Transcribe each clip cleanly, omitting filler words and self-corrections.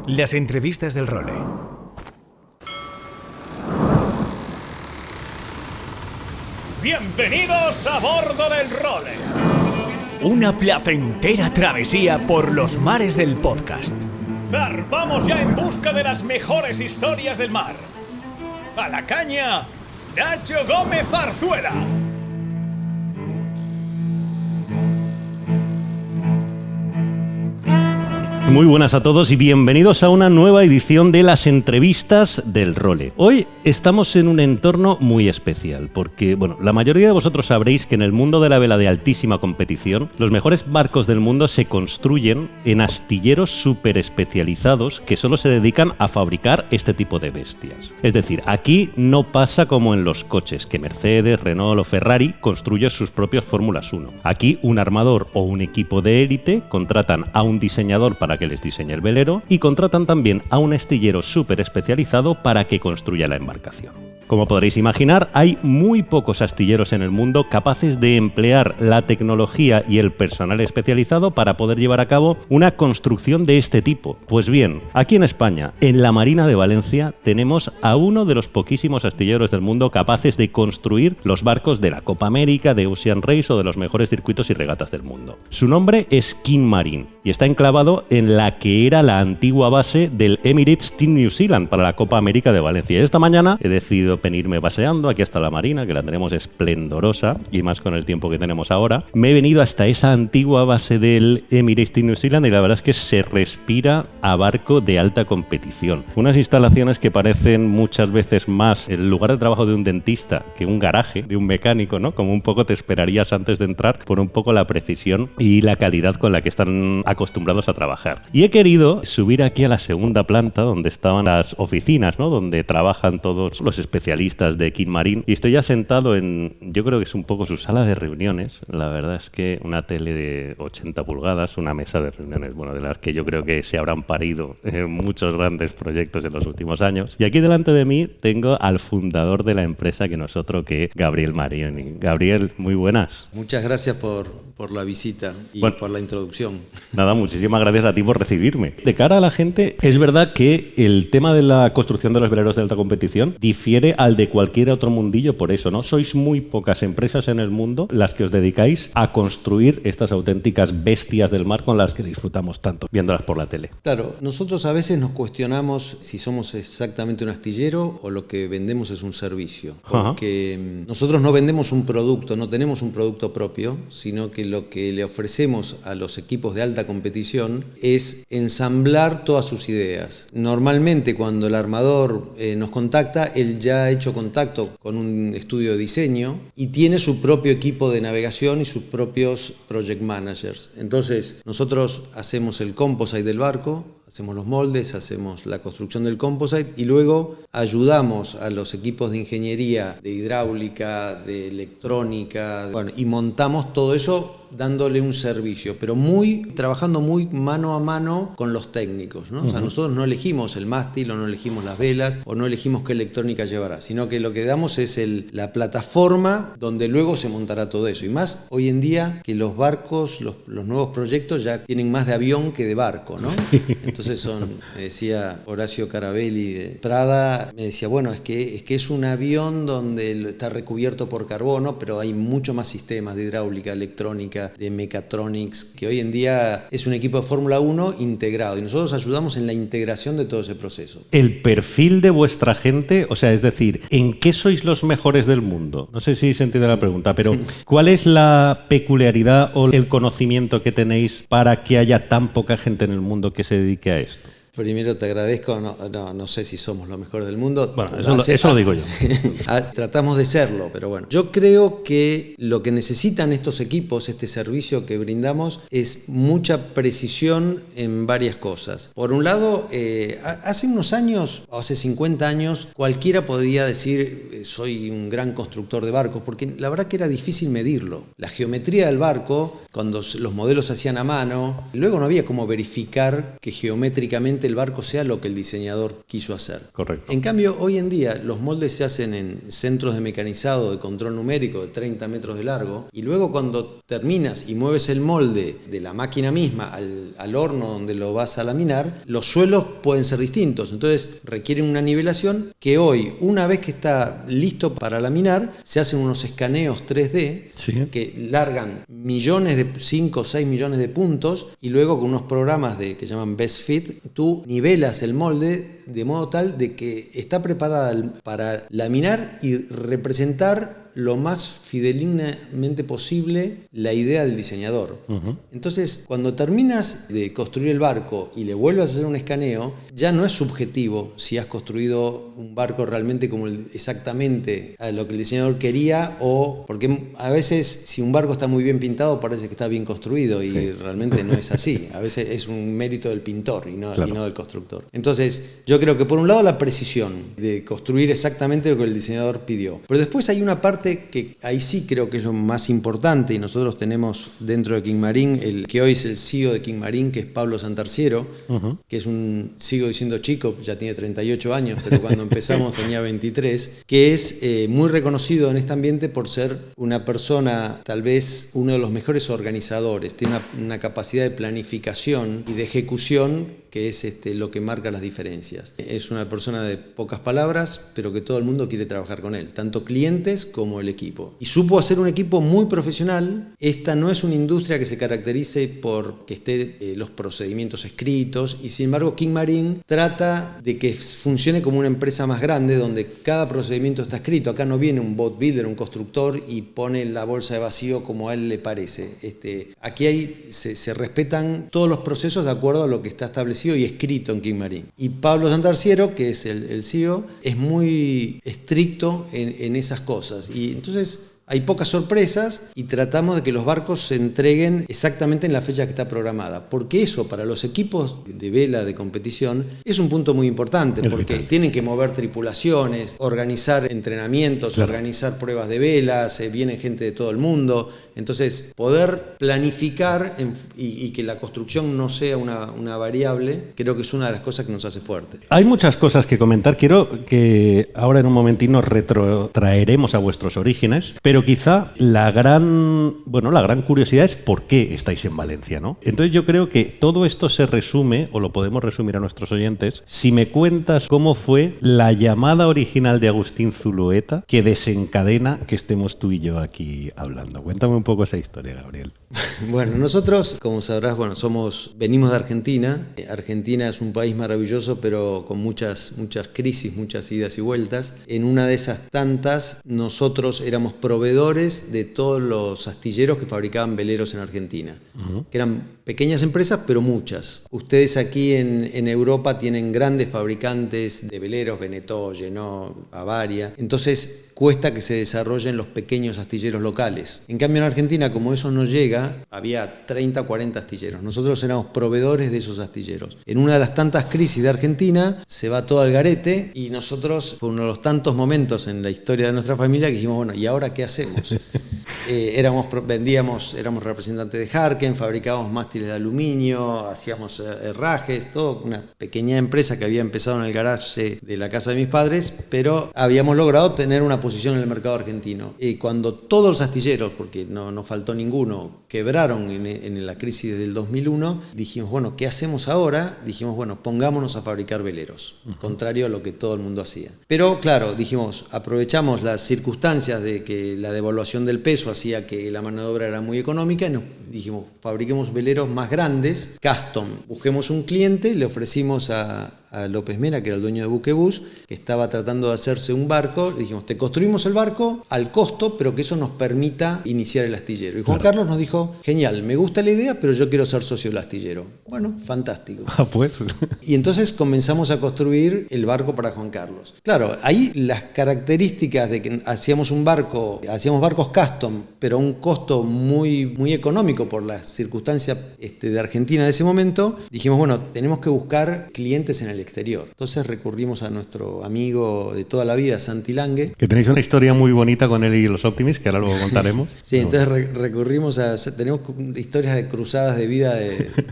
Las entrevistas del Role. Bienvenidos a bordo del Role. Una placentera travesía por los mares del podcast. Zarpamos ya en busca de las mejores historias del mar. A la caña, Nacho Gómez Zarzuela. Muy buenas a todos y bienvenidos a una nueva edición de las entrevistas del Role. Hoy estamos en un entorno muy especial porque, la mayoría de vosotros sabréis que en el mundo de la vela de altísima competición, los mejores barcos del mundo se construyen en astilleros súper especializados que solo se dedican a fabricar este tipo de bestias. Es decir, aquí no pasa como en los coches, que Mercedes, Renault o Ferrari construyen sus propios Fórmulas 1. Aquí un armador o un equipo de élite contratan a un diseñador para que les diseñe el velero y contratan también a un astillero súper especializado para que construya la embarcación. Como podréis imaginar, hay muy pocos astilleros en el mundo capaces de emplear la tecnología y el personal especializado para poder llevar a cabo una construcción de este tipo. Pues bien, aquí en España, en la Marina de Valencia, tenemos a uno de los poquísimos astilleros del mundo capaces de construir los barcos de la Copa América, de Ocean Race o de los mejores circuitos y regatas del mundo. Su nombre es King Marine y está enclavado en la que era la antigua base del Emirates Team New Zealand para la Copa América de Valencia. Y esta mañana he decidido venirme paseando aquí hasta la Marina, que la tenemos esplendorosa y más con el tiempo que tenemos ahora. Me he venido hasta esa antigua base del Emirates Team New Zealand y la verdad es que se respira a barco de alta competición. Unas instalaciones que parecen muchas veces más el lugar de trabajo de un dentista que un garaje de un mecánico, ¿no? Como un poco te esperarías antes de entrar por un poco la precisión y la calidad con la que están acostumbrados a trabajar. Y he querido subir aquí a la segunda planta donde estaban las oficinas, ¿no? Donde trabajan todos los especialistas de King Marine y estoy ya sentado en, yo creo que es un poco su sala de reuniones. La verdad es que una tele de 80 pulgadas, una mesa de reuniones, de las que yo creo que se habrán parido muchos grandes proyectos en los últimos años. Y aquí delante de mí tengo al fundador de la empresa que nosotros, que es Gabriel Marioni. Gabriel, muy buenas. Muchas gracias por la visita y por la introducción. Nada, muchísimas gracias a ti por recibirme. De cara a la gente, es verdad que el tema de la construcción de los veleros de alta competición difiere al de cualquier otro mundillo por eso, ¿no? Sois muy pocas empresas en el mundo las que os dedicáis a construir estas auténticas bestias del mar con las que disfrutamos tanto viéndolas por la tele. Claro, nosotros a veces nos cuestionamos si somos exactamente un astillero o lo que vendemos es un servicio. Porque nosotros no vendemos un producto, no tenemos un producto propio, sino que lo que le ofrecemos a los equipos de alta competición es ensamblar todas sus ideas. Normalmente cuando el armador nos contacta, él ya ha hecho contacto con un estudio de diseño y tiene su propio equipo de navegación y sus propios project managers. Entonces nosotros hacemos el composite del barco, hacemos los moldes, hacemos la construcción del composite y luego ayudamos a los equipos de ingeniería, de hidráulica, de electrónica, y montamos todo eso dándole un servicio, pero trabajando muy mano a mano con los técnicos, ¿no? O sea, nosotros no elegimos el mástil o no elegimos las velas o no elegimos qué electrónica llevará, sino que lo que damos es la plataforma donde luego se montará todo eso. Y más hoy en día que los barcos, los nuevos proyectos ya tienen más de avión que de barco, ¿no? Entonces me decía Horacio Carabelli de Prada, me decía, es que es un avión donde está recubierto por carbono, pero hay mucho más sistemas de hidráulica, electrónica, de mechatronics, que hoy en día es un equipo de Fórmula 1 integrado y nosotros ayudamos en la integración de todo ese proceso. El perfil de vuestra gente, es decir, ¿en qué sois los mejores del mundo? No sé si se entiende la pregunta, pero ¿cuál es la peculiaridad o el conocimiento que tenéis para que haya tan poca gente en el mundo que se dedique a esto? Primero te agradezco, no sé si somos los mejores del mundo. Eso lo digo yo. Tratamos de serlo, pero bueno. Yo creo que lo que necesitan estos equipos, este servicio que brindamos, es mucha precisión en varias cosas. Por un lado, hace unos años, hace 50 años, cualquiera podía decir soy un gran constructor de barcos, porque la verdad que era difícil medirlo. La geometría del barco cuando los modelos se hacían a mano, luego no había como verificar que geométricamente el barco sea lo que el diseñador quiso hacer. Correcto. En cambio, hoy en día los moldes se hacen en centros de mecanizado de control numérico de 30 metros de largo, y luego cuando terminas y mueves el molde de la máquina misma al horno donde lo vas a laminar, los suelos pueden ser distintos, entonces requieren una nivelación que hoy, una vez que está listo para laminar, se hacen unos escaneos 3D que largan millones de 5 o 6 millones de puntos, y luego con unos programas que llaman Best Fit, tú nivelas el molde de modo tal de que está preparada para laminar y representar lo más fidedignamente posible la idea del diseñador. Entonces, cuando terminas de construir el barco y le vuelves a hacer un escaneo, ya no es subjetivo si has construido un barco realmente como exactamente a lo que el diseñador quería, o porque a veces si un barco está muy bien pintado parece que está bien construido, y realmente no es así. A veces es un mérito del pintor y no del constructor. Entonces, yo creo que por un lado la precisión de construir exactamente lo que el diseñador pidió, pero después hay una parte que ahí sí creo que es lo más importante, y nosotros tenemos dentro de King Marine el que hoy es el CEO de King Marine, que es Pablo Santarciero, que es sigo diciendo chico, ya tiene 38 años, pero cuando empezamos tenía 23, que es muy reconocido en este ambiente por ser una persona, tal vez uno de los mejores organizadores, tiene una capacidad de planificación y de ejecución que es lo que marca las diferencias. Es una persona de pocas palabras, pero que todo el mundo quiere trabajar con él, tanto clientes como el equipo. Y supo hacer un equipo muy profesional. Esta no es una industria que se caracterice por que esté los procedimientos escritos, y sin embargo King Marine trata de que funcione como una empresa más grande, donde cada procedimiento está escrito. Acá no viene un boat builder, un constructor, y pone la bolsa de vacío como a él le parece. Aquí se respetan todos los procesos de acuerdo a lo que está establecido y escrito en King Marine. Y Pablo Santarciero, que es el CEO, es muy estricto en esas cosas. Y entonces hay pocas sorpresas y tratamos de que los barcos se entreguen exactamente en la fecha que está programada, porque eso para los equipos de vela de competición es un punto muy importante, porque tienen que mover tripulaciones, organizar entrenamientos, organizar pruebas de velas, viene gente de todo el mundo. Entonces, poder planificar y que la construcción no sea una variable, creo que es una de las cosas que nos hace fuertes. Hay muchas cosas que comentar. Quiero que ahora en un momentito nos retrotraeremos a vuestros orígenes, pero quizá la gran curiosidad es por qué estáis en Valencia, ¿no? Entonces yo creo que todo esto se resume, o lo podemos resumir a nuestros oyentes, si me cuentas cómo fue la llamada original de Agustín Zulueta que desencadena que estemos tú y yo aquí hablando. Cuéntame un poco esa historia, Gabriel. Bueno, nosotros, como sabrás, venimos de Argentina. Argentina es un país maravilloso, pero con muchas crisis, muchas idas y vueltas. En una de esas tantas, nosotros éramos proveedores de todos los astilleros que fabricaban veleros en Argentina, que eran pequeñas empresas, pero muchas. Ustedes aquí en Europa tienen grandes fabricantes de veleros, Beneteau, Genot, Bavaria. Entonces, cuesta que se desarrollen los pequeños astilleros locales. En cambio, en Argentina, como eso no llega, había 30 o 40 astilleros. Nosotros éramos proveedores de esos astilleros. En una de las tantas crisis de Argentina, se va todo al garete, y nosotros, fue uno de los tantos momentos en la historia de nuestra familia que dijimos, bueno, ¿y ahora qué hacemos? Éramos representantes de Harken, fabricábamos mástiles de aluminio, hacíamos herrajes, todo una pequeña empresa que había empezado en el garaje de la casa de mis padres, pero habíamos logrado tener una posición en el mercado argentino. Y cuando todos los astilleros, porque no faltó ninguno, quebraron en la crisis del 2001, dijimos, bueno, ¿qué hacemos ahora? Dijimos, bueno, pongámonos a fabricar veleros, contrario a lo que todo el mundo hacía. Pero claro, dijimos, aprovechamos las circunstancias de que la devaluación del peso hacía que la mano de obra era muy económica, y nos dijimos, fabriquemos veleros más grandes, custom. Busquemos un cliente, le ofrecimos a López Mena, que era el dueño de Buquebus, que estaba tratando de hacerse un barco. Le dijimos, te construimos el barco al costo, pero que eso nos permita iniciar el astillero. Y Juan Carlos nos dijo, genial, me gusta la idea, pero yo quiero ser socio del astillero. Bueno, fantástico. Pues. Y entonces comenzamos a construir el barco para Juan Carlos. Claro, ahí las características de que hacíamos barcos custom, pero a un costo muy, muy económico por las circunstancias de Argentina de ese momento, dijimos, bueno, tenemos que buscar clientes en el el exterior. Entonces recurrimos a nuestro amigo de toda la vida, Santi Lange. Que tenéis una historia muy bonita con él y los Optimist, que ahora luego contaremos. Sí, entonces recurrimos tenemos historias de cruzadas de vida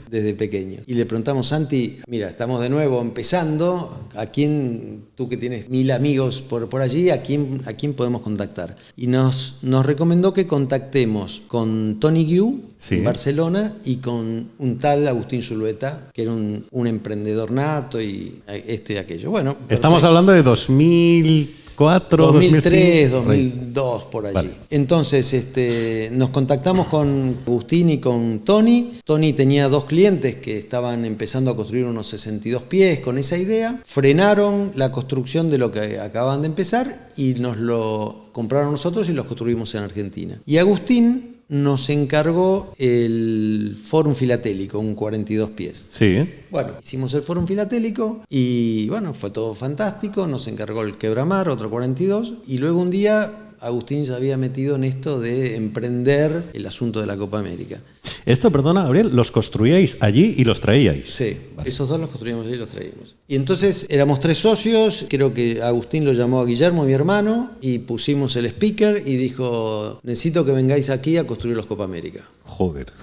desde pequeño. Y le preguntamos, Santi, mira, estamos de nuevo empezando, ¿a quién, tú que tienes 1000 amigos por allí, a quién podemos contactar? Y nos recomendó que contactemos con Tony Guiu, en Barcelona, y con un tal Agustín Zulueta, que era un emprendedor nato y esto y aquello. Bueno, estamos hablando de 2004, 2003, 2005. 2002, por allí. Vale. Entonces nos contactamos con Agustín y con Tony. Tony tenía 2 clientes que estaban empezando a construir unos 62 pies con esa idea. Frenaron la construcción de lo que acababan de empezar y nos lo compraron nosotros y los construimos en Argentina. Y Agustín nos encargó el Fórum Filatélico, un 42 pies. Sí. Bueno, hicimos el Fórum Filatélico y bueno, fue todo fantástico. Nos encargó el Quebramar, otro 42, y luego un día Agustín se había metido en esto de emprender el asunto de la Copa América. Esto, perdona, Gabriel, ¿los construíais allí y los traíais? Sí, vale. Esos 2 los construíamos allí y los traíamos. Y entonces éramos 3 socios, creo que Agustín lo llamó a Guillermo, mi hermano, y pusimos el speaker y dijo, necesito que vengáis aquí a construir los Copa América. Joder.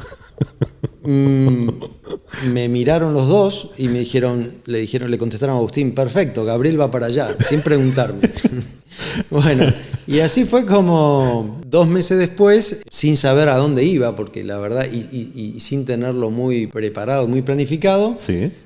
Me miraron los 2 y le contestaron a Agustín, perfecto, Gabriel va para allá, sin preguntarme. Bueno, y así fue como 2 meses después, sin saber a dónde iba, porque la verdad, y sin tenerlo muy preparado, muy planificado,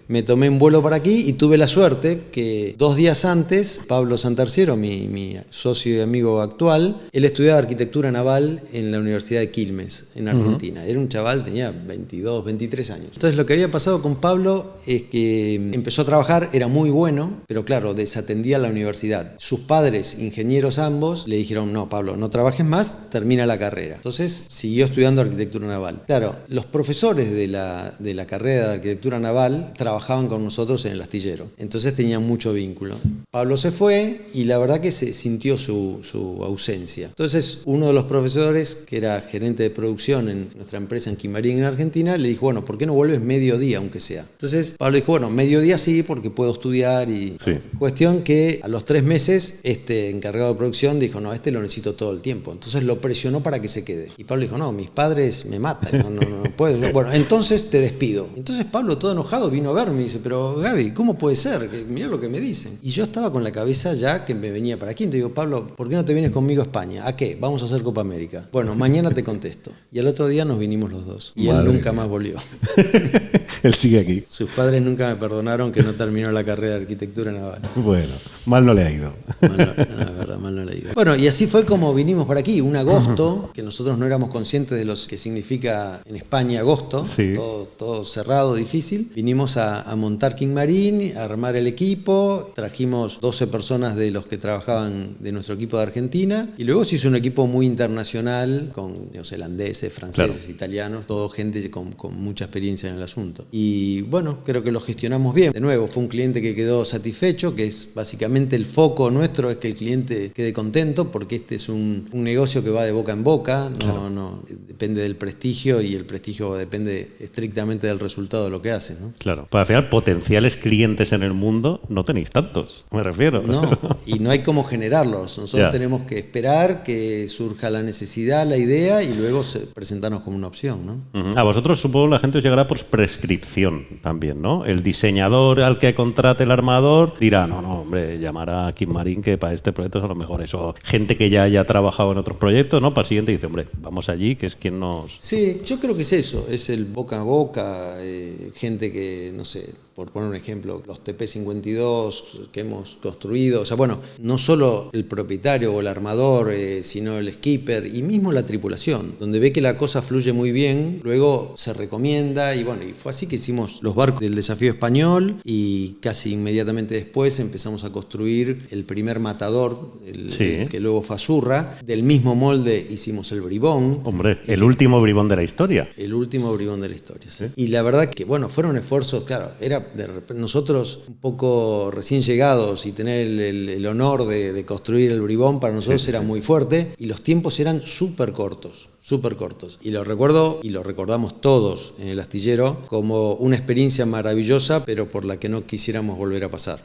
me tomé un vuelo para aquí y tuve la suerte que 2 días antes, Pablo Santarciero, mi socio y amigo actual, él estudiaba arquitectura naval en la Universidad de Quilmes, en Argentina. Era un chaval, tenía 22, 23 años. Entonces lo que había pasado con Pablo es que empezó a trabajar, era muy bueno, pero claro, desatendía la universidad. Sus padres, ingenieros ambos, le dijeron, no, Pablo, no trabajes más, termina la carrera. Entonces siguió estudiando arquitectura naval. Claro, los profesores de la carrera de arquitectura naval trabajaban con nosotros en el astillero. Entonces tenían mucho vínculo. Pablo se fue y la verdad que se sintió su ausencia. Entonces uno de los profesores, que era gerente de producción en nuestra empresa en Quimbarín, en Argentina, le dijo, bueno, ¿por qué no vuelves mediodía aunque sea? Entonces Pablo dijo, bueno, mediodía sí, porque puedo estudiar y... Sí. Cuestión que a los 3 meses este encargado de producción dijo, no, lo necesito todo el tiempo. Entonces lo presionó para que se quede. Y Pablo dijo, no, mis padres me matan, no puedo. Bueno, entonces te despido. Entonces Pablo, todo enojado, vino a verme y dice, pero Gaby, ¿cómo puede ser? Mirá lo que me dicen. Y yo estaba con la cabeza ya que me venía para aquí. Entonces digo, Pablo, ¿por qué no te vienes conmigo a España? ¿A qué? Vamos a hacer Copa América. Bueno, mañana te contesto. Y al otro día nos vinimos los 2. Y él nunca más volvió. Él sigue aquí. Sus padres nunca me perdonaron que no terminó la carrera de arquitectura naval. Bueno, mal no le ha ido. La verdad, mal no le ha ido. Bueno, y así fue como vinimos por aquí, un agosto, que nosotros no éramos conscientes de lo que significa en España agosto, sí. todo cerrado, difícil. Vinimos a montar Quimbarín, a armar el equipo, trajimos 12 personas de los que trabajaban de nuestro equipo de Argentina, y luego se hizo un equipo muy internacional, con neozelandeses, franceses, italianos, todo gente con mucha experiencia en el asunto. Y bueno, creo que lo gestionamos bien. De nuevo, fue un cliente que quedó satisfecho, que es básicamente el foco nuestro, es que el cliente quede contento, porque este es un negocio que va de boca en boca, no depende del prestigio, y el prestigio depende estrictamente del resultado de lo que hace, ¿no? Claro. Para al final, potenciales clientes en el mundo no tenéis tantos, me refiero. No, y no hay cómo generarlos. Nosotros tenemos que esperar que surja la necesidad, la idea, y luego presentarnos como una opción, ¿no? A vosotros, supongo, la gente os llegará por prescripción también, ¿no? El diseñador al que contrate el armador dirá, no, hombre, llamará a Quimbarín, que para este proyecto es a lo mejor eso. Gente que ya haya trabajado en otros proyectos, ¿no? Para el siguiente dice, hombre, vamos allí, que es quien nos... Sí, yo creo que es eso, es el boca a boca, gente que, no sé, por poner un ejemplo, los TP52 que hemos construido, o sea, bueno, no solo el propietario o el armador, sino el skipper y mismo la tripulación, donde ve que la cosa fluye muy bien, luego se recomienda, y bueno, y fue así que hicimos los barcos del desafío español, y casi inmediatamente después empezamos a construir el primer matador, el que luego fue Azurra. Del mismo molde hicimos el Bribón. Hombre, el último Bribón de la historia. El último Bribón de la historia, sí. Y la verdad que, bueno, fueron esfuerzos, claro, era nosotros un poco recién llegados y tener el honor de construir el Bribón para nosotros era muy fuerte y los tiempos eran súper cortos. Y lo recuerdo y lo recordamos todos en el astillero como una experiencia maravillosa, pero por la que no quisiéramos volver a pasar.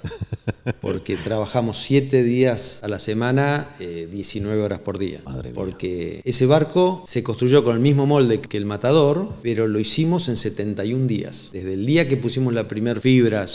Porque trabajamos 7 días a la semana, 19 horas por día. Porque ese barco se construyó con el mismo molde que el Matador, pero lo hicimos en 71 días. Desde el día que pusimos la primer fibra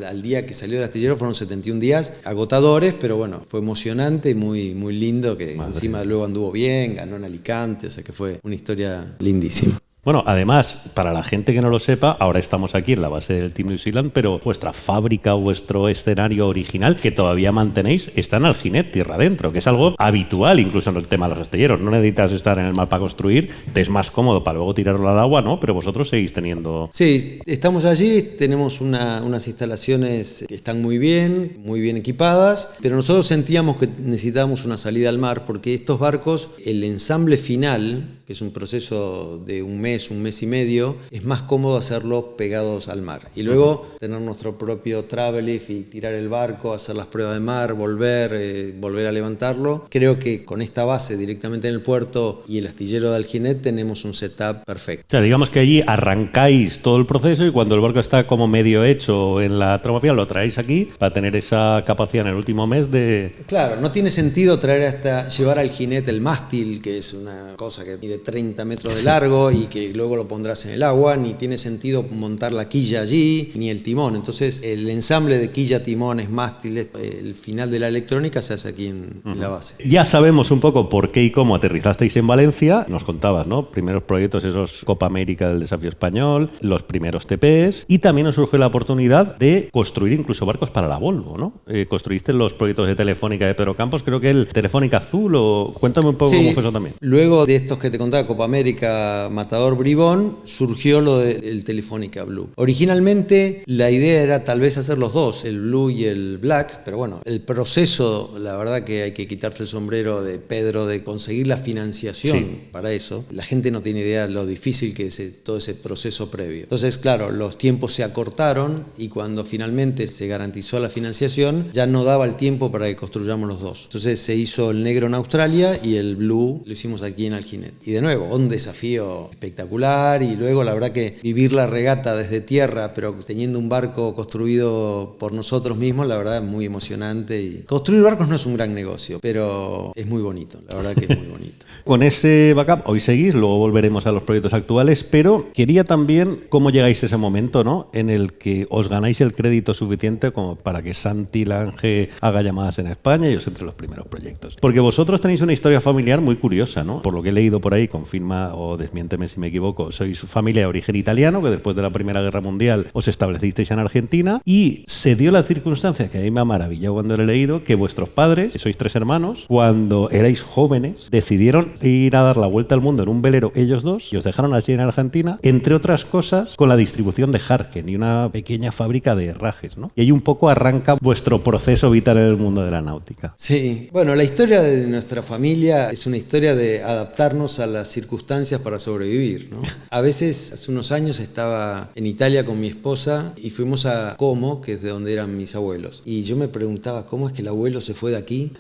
al día que salió del astillero fueron 71 días agotadores, pero bueno, fue emocionante y muy, muy lindo, que encima luego anduvo bien, ganó en Alicante. O sea que fue una historia lindísima. Bueno, además, para la gente que no lo sepa, ahora estamos aquí en la base del Team New Zealand, pero vuestra fábrica, vuestro escenario original, que todavía mantenéis, está en Alginet, tierra adentro, que es algo habitual incluso en el tema de los astilleros. No necesitas estar en el mar para construir, te es más cómodo para luego tirarlo al agua, ¿no? Pero vosotros seguís teniendo... Sí, estamos allí, tenemos unas instalaciones que están muy bien equipadas, pero nosotros sentíamos que necesitábamos una salida al mar, porque estos barcos, el ensamble final, que es un proceso de un mes y medio, es más cómodo hacerlo pegados al mar. Y luego tener nuestro propio travelift y tirar el barco, hacer las pruebas de mar, volver a levantarlo. Creo que con esta base directamente en el puerto y el astillero de Alginet tenemos un setup perfecto. O sea, digamos que allí arrancáis todo el proceso y cuando el barco está como medio hecho en la trama final lo traéis aquí para tener esa capacidad en el último mes de... Claro, no tiene sentido llevar a Alginet el mástil, que es una cosa que mide 30 metros de largo y que luego lo pondrás en el agua, ni tiene sentido montar la quilla allí, ni el timón. Entonces el ensamble de quilla, timones, mástiles, el final de la electrónica se hace aquí en la base. Ya sabemos un poco por qué y cómo aterrizasteis en Valencia, nos contabas, ¿no? Primeros proyectos, esos Copa América del Desafío Español, los primeros TPs, y también os surgió la oportunidad de construir incluso barcos para la Volvo, ¿no? Construiste los proyectos de Telefónica de Pedro Campos, creo que el Telefónica Azul, o cuéntame un poco cómo fue eso también. Luego de estos que te contaba, Copa América, Matador, Bribón, surgió lo del Telefónica Blue. Originalmente la idea era tal vez hacer los dos, el Blue y el Black, pero bueno, el proceso, la verdad que hay que quitarse el sombrero de Pedro de conseguir la financiación para eso. La gente no tiene idea lo difícil que es todo ese proceso previo. Entonces, claro, los tiempos se acortaron y cuando finalmente se garantizó la financiación, ya no daba el tiempo para que construyamos los dos. Entonces se hizo el negro en Australia y el Blue lo hicimos aquí en Alginet. Y de nuevo, un desafío espectacular, y luego la verdad que vivir la regata desde tierra, pero teniendo un barco construido por nosotros mismos, la verdad es muy emocionante. Y construir barcos no es un gran negocio, pero es muy bonito, la verdad que es muy bonito. Con ese backup, hoy seguís, luego volveremos a los proyectos actuales, pero quería también cómo llegáis a ese momento, ¿no?, en el que os ganáis el crédito suficiente como para que Santi Lange haga llamadas en España y os entre los primeros proyectos. Porque vosotros tenéis una historia familiar muy curiosa, ¿no? Por lo que he leído por ahí, confirma o desmiénteme si me equivoco, sois familia de origen italiano, que después de la Primera Guerra Mundial os establecisteis en Argentina, y se dio la circunstancia, que a mí me ha maravillado cuando lo he leído, que vuestros padres, que sois 3 hermanos, cuando erais jóvenes, decidieron ir a dar la vuelta al mundo en un velero ellos dos, y os dejaron allí en Argentina, entre otras cosas, con la distribución de Harken y una pequeña fábrica de herrajes, ¿no? Y ahí un poco arranca vuestro proceso vital en el mundo de la náutica. Sí, bueno, la historia de nuestra familia es una historia de adaptarnos a las circunstancias para sobrevivir, ¿no? A veces, hace unos años estaba en Italia con mi esposa y fuimos a Como, que es de donde eran mis abuelos. Y yo me preguntaba, ¿cómo es que el abuelo se fue de aquí?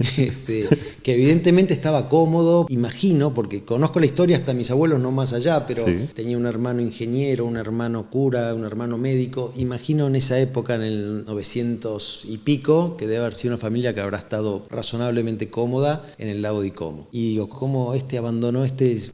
Que evidentemente estaba cómodo, imagino, porque conozco la historia hasta mis abuelos, no más allá, pero tenía un hermano ingeniero, un hermano cura, un hermano médico. Imagino en esa época, en el 900 y pico, que debe haber sido una familia que habrá estado razonablemente cómoda en el lago de Como. Y digo, ¿cómo abandonó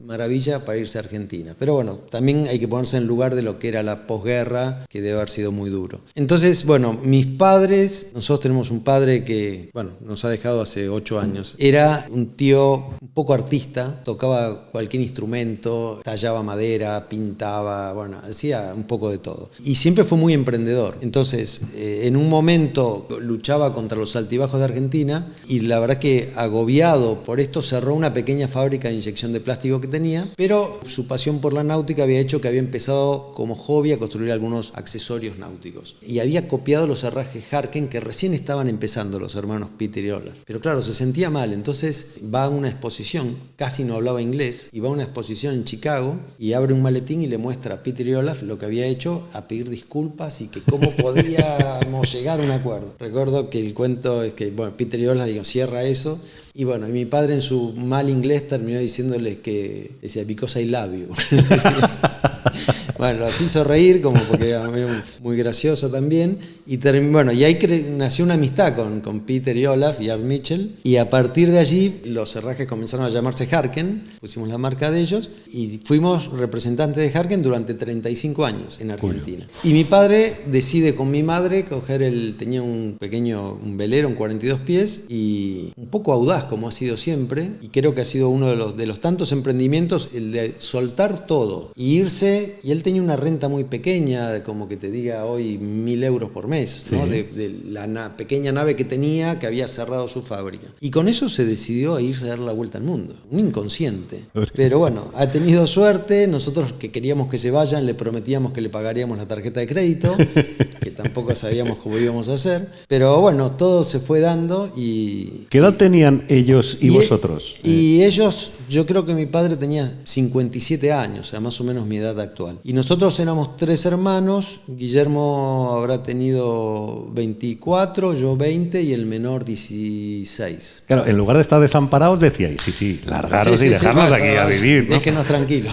maravilla para irse a Argentina? Pero bueno, también hay que ponerse en lugar de lo que era la posguerra, que debe haber sido muy duro. Entonces, bueno, mis padres, nosotros tenemos un padre que, bueno, nos ha dejado hace 8 años. Era un tío un poco artista, tocaba cualquier instrumento, tallaba madera, pintaba, bueno, hacía un poco de todo. Y siempre fue muy emprendedor. Entonces, en un momento luchaba contra los altibajos de Argentina y la verdad que agobiado por esto cerró una pequeña fábrica de inyección de plástico deportivo que tenía, pero su pasión por la náutica había hecho que había empezado como hobby a construir algunos accesorios náuticos. Y había copiado los herrajes Harken que recién estaban empezando los hermanos Peter y Olaf. Pero claro, se sentía mal, entonces va a una exposición, casi no hablaba inglés, y va a una exposición en Chicago y abre un maletín y le muestra a Peter y Olaf lo que había hecho, a pedir disculpas y que cómo podíamos llegar a un acuerdo. Recuerdo que el cuento es que, bueno, Peter y Olaf digo, cierra eso. Y bueno, y mi padre en su mal inglés terminó diciéndole que decía, because I love you. Bueno, los hizo reír como porque era muy gracioso también. Y bueno, y ahí nació una amistad con Peter y Olaf y Art Mitchell. Y a partir de allí los herrajes comenzaron a llamarse Harken, pusimos la marca de ellos y fuimos representantes de Harken durante 35 años en Argentina. Y mi padre decide con mi madre tenía un velero, un 42 pies y un poco audaz como ha sido siempre. Y creo que ha sido uno de los tantos emprendimientos, el de soltar todo y irse. Y él tenía una renta muy pequeña, como que te diga hoy 1.000 euros por mes, ¿no? De la pequeña nave que tenía, que había cerrado su fábrica. Y con eso se decidió a irse a dar la vuelta al mundo. Un inconsciente. Pero bueno, ha tenido suerte. Nosotros que queríamos que se vayan, le prometíamos que le pagaríamos la tarjeta de crédito, que tampoco sabíamos cómo íbamos a hacer. Pero bueno, todo se fue dando y... ¿Qué edad tenían ellos y vosotros? Y ellos, yo creo que mi padre tenía 57 años, o sea, más o menos mi edad actual. Y nosotros éramos 3 hermanos, Guillermo habrá tenido 24, yo 20 y el menor 16. Claro, en lugar de estar desamparados decíais, sí, largaros y dejarnos aquí a vivir, ¿no? Déjenos tranquilos.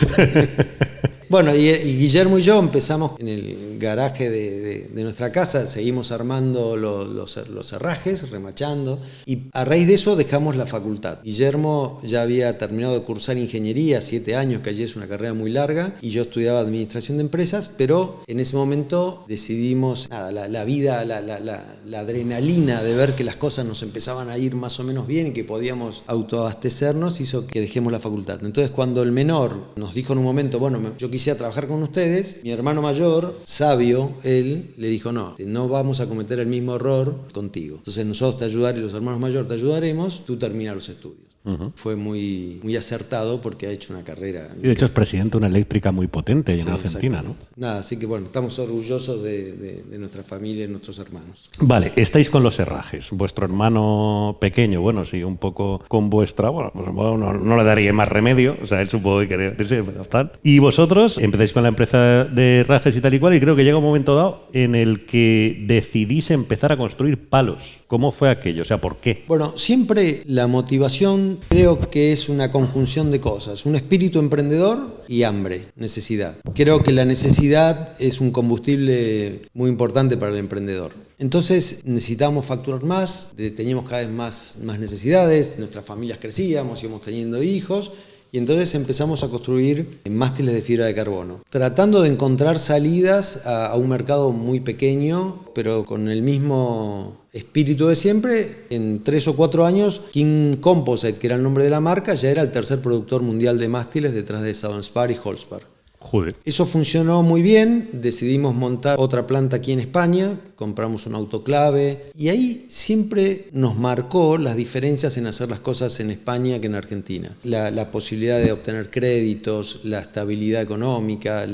Bueno, y Guillermo y yo empezamos en el garaje de nuestra casa, seguimos armando los herrajes, remachando, y a raíz de eso dejamos la facultad. Guillermo ya había terminado de cursar ingeniería, 7 años, que allí es una carrera muy larga, y yo estudiaba administración de empresas, pero en ese momento decidimos, la vida, la adrenalina de ver que las cosas nos empezaban a ir más o menos bien y que podíamos autoabastecernos, hizo que dejemos la facultad. Entonces, cuando el menor nos dijo en un momento, bueno, yo quisiera trabajar con ustedes, mi hermano mayor, sabio, él le dijo, no vamos a cometer el mismo error contigo. Entonces nosotros te ayudaremos, los hermanos mayores te ayudaremos, tú terminas los estudios. Uh-huh. Fue muy, muy acertado porque ha hecho una carrera. Y de hecho es presidente de una eléctrica muy potente en Argentina, ¿no? Así que bueno, estamos orgullosos de nuestra familia y nuestros hermanos. Vale, estáis con los herrajes. Vuestro hermano pequeño, bueno, sí, un poco con vuestra, bueno, pues no le daría más remedio, o sea, él supongo que quería decirse, pero tal. Y vosotros empezáis con la empresa de herrajes y tal y cual, y creo que llega un momento dado en el que decidís empezar a construir palos. ¿Cómo fue aquello? O sea, ¿por qué? Bueno, siempre la motivación creo que es una conjunción de cosas, un espíritu emprendedor y hambre, necesidad. Creo que la necesidad es un combustible muy importante para el emprendedor. Entonces necesitábamos facturar más, teníamos cada vez más necesidades, nuestras familias crecíamos, íbamos teniendo hijos. Y entonces empezamos a construir mástiles de fibra de carbono, tratando de encontrar salidas a un mercado muy pequeño, pero con el mismo espíritu de siempre. En 3 o 4 años, King Composite, que era el nombre de la marca, ya era el tercer productor mundial de mástiles detrás de Saudon-Spar y Holspar. Joder. Eso funcionó muy bien, decidimos montar otra planta aquí en España, compramos un autoclave y ahí siempre nos marcó las diferencias en hacer las cosas en España que en Argentina. La posibilidad de obtener créditos, la estabilidad económica.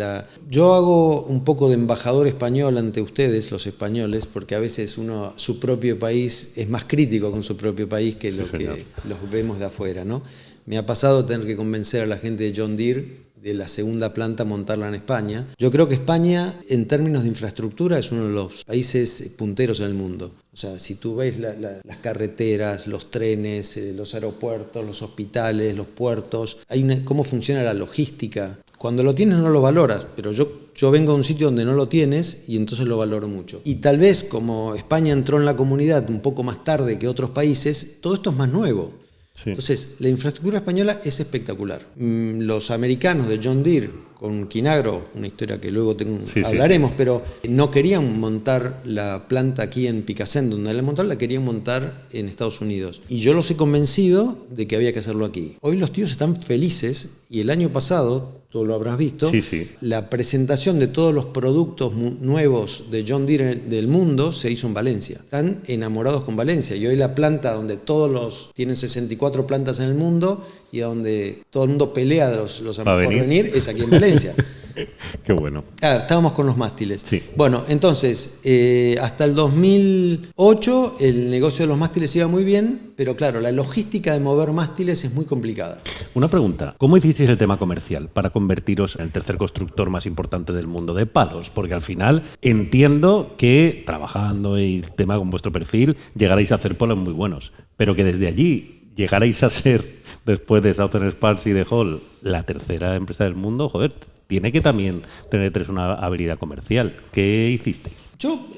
Yo hago un poco de embajador español ante ustedes, los españoles, porque a veces su propio país es más crítico con su propio país que lo que los vemos de afuera, ¿no? Me ha pasado tener que convencer a la gente de John Deere de la segunda planta montarla en España. Yo creo que España, en términos de infraestructura, es uno de los países punteros en el mundo. O sea, si tú ves las carreteras, los trenes, los aeropuertos, los hospitales, los puertos, cómo funciona la logística. Cuando lo tienes no lo valoras, pero yo vengo a un sitio donde no lo tienes y entonces lo valoro mucho. Y tal vez como España entró en la comunidad un poco más tarde que otros países, todo esto es más nuevo. Sí. Entonces, la infraestructura española es espectacular. Los americanos de John Deere con Quinagro, una historia que luego hablaremos, pero no querían montar la planta aquí en Picassent, donde la montaron, la querían montar en Estados Unidos. Y yo los he convencido de que había que hacerlo aquí. Hoy los tíos están felices y el año pasado tú lo habrás visto. Sí, sí. La presentación de todos los productos nuevos de John Deere del mundo se hizo en Valencia. Están enamorados con Valencia. Y hoy la planta donde tienen 64 plantas en el mundo y donde todo el mundo pelea de los por venir es aquí en Valencia. Qué bueno. Estábamos con los mástiles. Sí. Bueno, entonces, hasta el 2008 el negocio de los mástiles iba muy bien, pero claro, la logística de mover mástiles es muy complicada. Una pregunta, ¿cómo hicisteis el tema comercial para convertiros en el tercer constructor más importante del mundo de palos? Porque al final entiendo que trabajando y el tema con vuestro perfil llegaréis a hacer palos muy buenos, pero que desde allí llegaréis a ser, después de Southern Sparks y de Hall, la tercera empresa del mundo, joder, tiene que también tener una habilidad comercial. ¿Qué hiciste?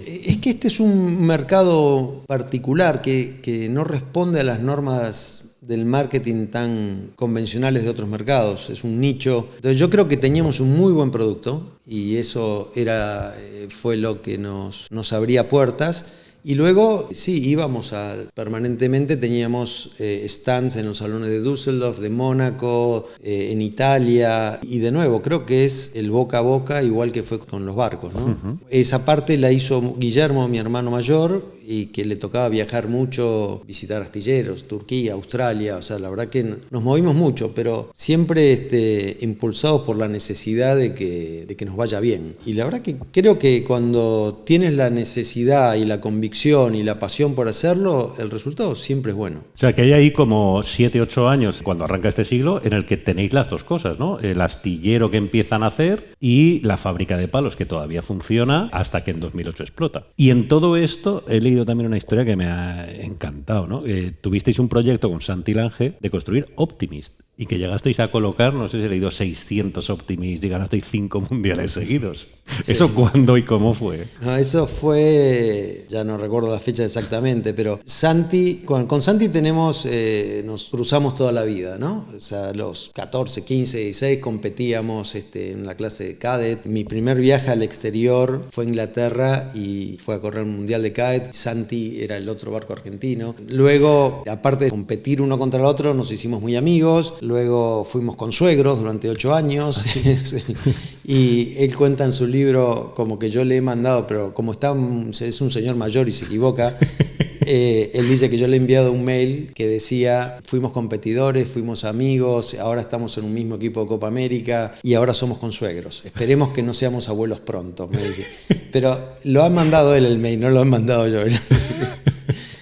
Es que este es un mercado particular que no responde a las normas del marketing tan convencionales de otros mercados. Es un nicho. Entonces yo creo que teníamos un muy buen producto y eso fue lo que nos abría puertas. Y luego, sí, íbamos permanentemente, teníamos stands en los salones de Düsseldorf, de Mónaco, en Italia, y de nuevo, creo que es el boca a boca, igual que fue con los barcos, ¿no? Uh-huh. Esa parte la hizo Guillermo, mi hermano mayor, y que le tocaba viajar mucho, visitar astilleros, Turquía, Australia, o sea, la verdad que nos movimos mucho, pero siempre impulsados por la necesidad de que nos vaya bien. Y la verdad que creo que cuando tienes la necesidad y la convicción y la pasión por hacerlo, el resultado siempre es bueno. O sea, que hay ahí como 7, 8 años, cuando arranca este siglo, en el que tenéis las dos cosas, ¿no? El astillero que empiezan a hacer y la fábrica de palos que todavía funciona hasta que en 2008 explota. Y en todo esto he leído también una historia que me ha encantado, ¿no? Tuvisteis un proyecto con Santi Lange de construir Optimist y que llegasteis a colocar, no sé si he leído 600 Optimist y ganasteis 5 mundiales seguidos. Sí. ¿Eso cuándo y cómo fue? No, eso fue, ya no recuerdo la fecha exactamente, pero Santi, con Santi nos cruzamos toda la vida, ¿no? O sea, los 14, 15, 16 competíamos en la clase de cadet. Mi primer viaje al exterior fue a Inglaterra y fue a correr un mundial de cadet. Santi era el otro barco argentino. Luego, aparte de competir uno contra el otro, nos hicimos muy amigos. Luego fuimos consuegros durante 8 años. Y él cuenta en su libro como que yo le he mandado, pero como es un señor mayor y se equivoca, él dice que yo le he enviado un mail que decía: fuimos competidores, fuimos amigos, ahora estamos en un mismo equipo de Copa América y ahora somos consuegros. Esperemos que no seamos abuelos pronto, me dice. Pero lo ha mandado él el mail, no lo he mandado yo.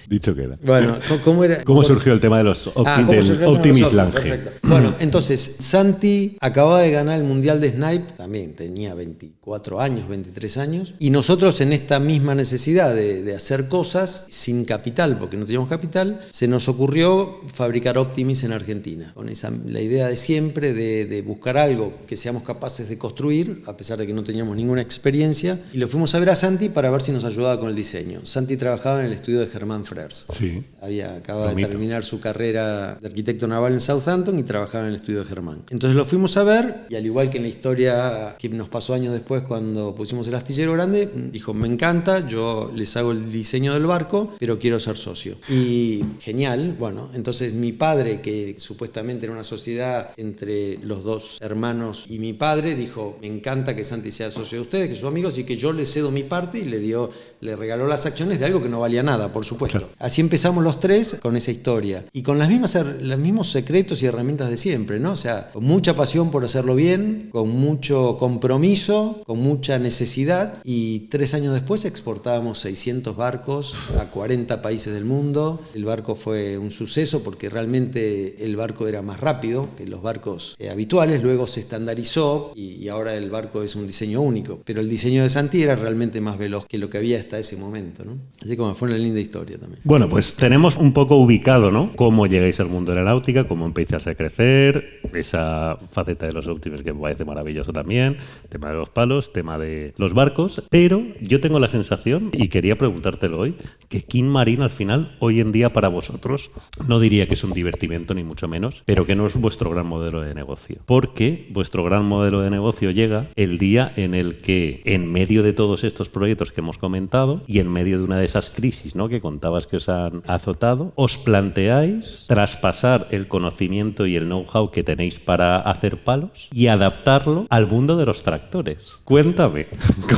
Dicho queda. Bueno, ¿cómo era? ¿Cómo surgió el tema de los Optimist Lange? Perfecto. Bueno, entonces, Santi acababa de ganar el Mundial de Snipe, también tenía 24 años, 23 años, y nosotros en esta misma necesidad de hacer cosas sin capital, porque no teníamos capital, se nos ocurrió fabricar Optimist en Argentina, con la idea de siempre de buscar algo que seamos capaces de construir, a pesar de que no teníamos ninguna experiencia, y lo fuimos a ver a Santi para ver si nos ayudaba con el diseño. Santi trabajaba en el estudio de Germán Frers. Sí. Acababa de terminar su carrera de arquitecto naval en Southampton y trabajaba en el estudio de Germán. Entonces lo fuimos a ver y, al igual que en la historia que nos pasó años después cuando pusimos el astillero grande, dijo: me encanta, yo les hago el diseño del barco, pero quiero ser socio. Y genial, bueno, entonces mi padre, que supuestamente era una sociedad entre los dos hermanos y mi padre, dijo: me encanta que Santi sea socio de ustedes, que son amigos, y que yo le cedo mi parte, y le regaló las acciones de algo que no valía nada, por supuesto. Claro. Así empezamos los tres con esa historia y con los mismos secretos y herramientas de siempre, ¿no? O sea, con mucha pasión por hacerlo bien, con mucho compromiso, con mucha necesidad, y 3 años después exportábamos 600 barcos a 40 países del mundo. El barco fue un suceso porque realmente el barco era más rápido que los barcos habituales, luego se estandarizó y ahora el barco es un diseño único, pero el diseño de Santi era realmente más veloz que lo que había hasta ese momento, ¿no? Así como fue una linda historia también. Bueno, pues tenemos un poco ubicado, ¿no? Cómo llegáis al mundo de la náutica, cómo empiezas a crecer, esa faceta de los Optimist que me parece maravilloso también, tema de los palos, tema de los barcos, pero yo tengo la sensación, y quería preguntártelo hoy, que King Marine al final, hoy en día para vosotros, no diría que es un divertimento ni mucho menos, pero que no es vuestro gran modelo de negocio. Porque vuestro gran modelo de negocio llega el día en el que, en medio de todos estos proyectos que hemos comentado y en medio de una de esas crisis, ¿no?, que contabas que os han azotado, os planteáis traspasar el conocimiento y el know-how que tenéis para hacer palos y adaptarlo al mundo de los tractores. Cuéntame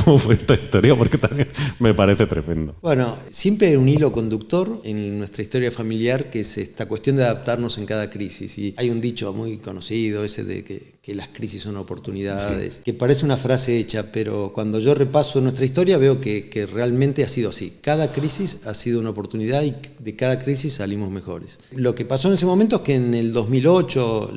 cómo fue esta historia, porque también me parece tremendo. Bueno, siempre hay un hilo conductor en nuestra historia familiar, que es esta cuestión de adaptarnos en cada crisis. Y hay un dicho muy conocido, ese de que las crisis son oportunidades, sí, que parece una frase hecha, pero cuando yo repaso nuestra historia veo que realmente ha sido así. Cada crisis ha sido una oportunidad y de cada crisis salimos mejores. Lo que pasó en ese momento es que en el 2008,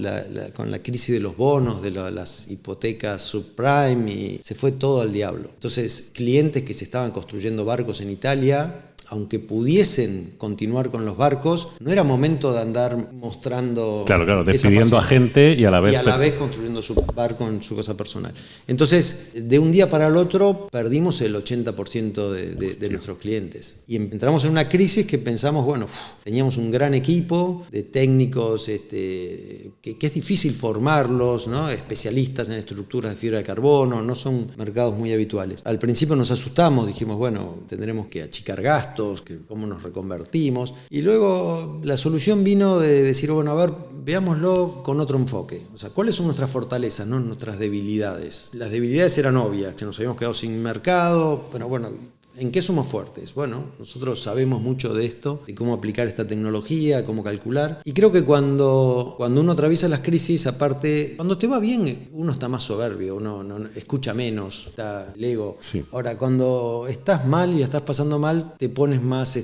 con la crisis de los bonos, de las hipotecas subprime, y se fue todo al diablo. Entonces, clientes que se estaban construyendo barcos en Italia, aunque pudiesen continuar con los barcos, no era momento de andar mostrando... Claro, despidiendo a gente y a la vez construyendo su barco en su cosa personal. Entonces, de un día para el otro, perdimos el 80% de nuestros clientes. Y entramos en una crisis que pensamos, bueno, teníamos un gran equipo de técnicos que es difícil formarlos, ¿no? Especialistas en estructuras de fibra de carbono, no son mercados muy habituales. Al principio nos asustamos, dijimos, bueno, tendremos que achicar gastos, que cómo nos reconvertimos, y luego la solución vino de decir, bueno, a ver, veámoslo con otro enfoque. O sea, ¿cuáles son nuestras fortalezas, no nuestras debilidades? Las debilidades eran obvias, que nos habíamos quedado sin mercado, pero bueno, ¿en qué somos fuertes? Bueno, nosotros sabemos mucho de esto, de cómo aplicar esta tecnología, cómo calcular. Y creo que cuando uno atraviesa las crisis, aparte, cuando te va bien, uno está más soberbio, uno no escucha menos, está el ego. Sí. Ahora, cuando estás mal y estás pasando mal, te pones más